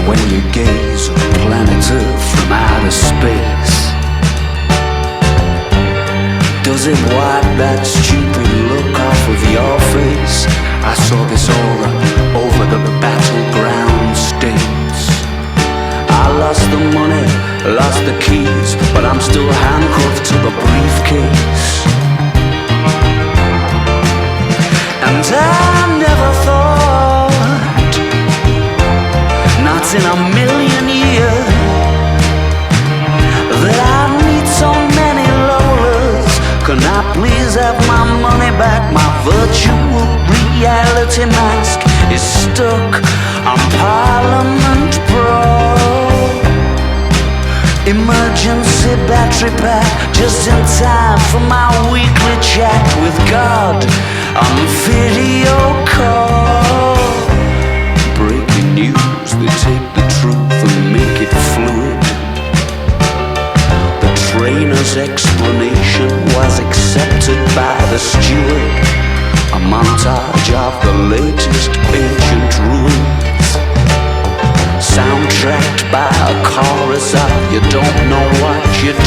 when you gaze at planet Earth from outer space? Does it wipe that stupid look off of your face? I saw this aura over the battleground states. I lost the money, lost the keys, but I'm still handcuffed to the briefcase. And I never thought, not in a million years, that I'd meet so many Lolas. Can I please have my money back? My virtual reality mask is stuck on Parliament Brawl. Emergency battery pack just in time for my weekly chat with God on video call. Breaking news, they take the truth and make it fluid. The trainer's explanation was accepted by the steward. A montage of the latest ancient ruins, soundtracked by a chorus of you don't know what you're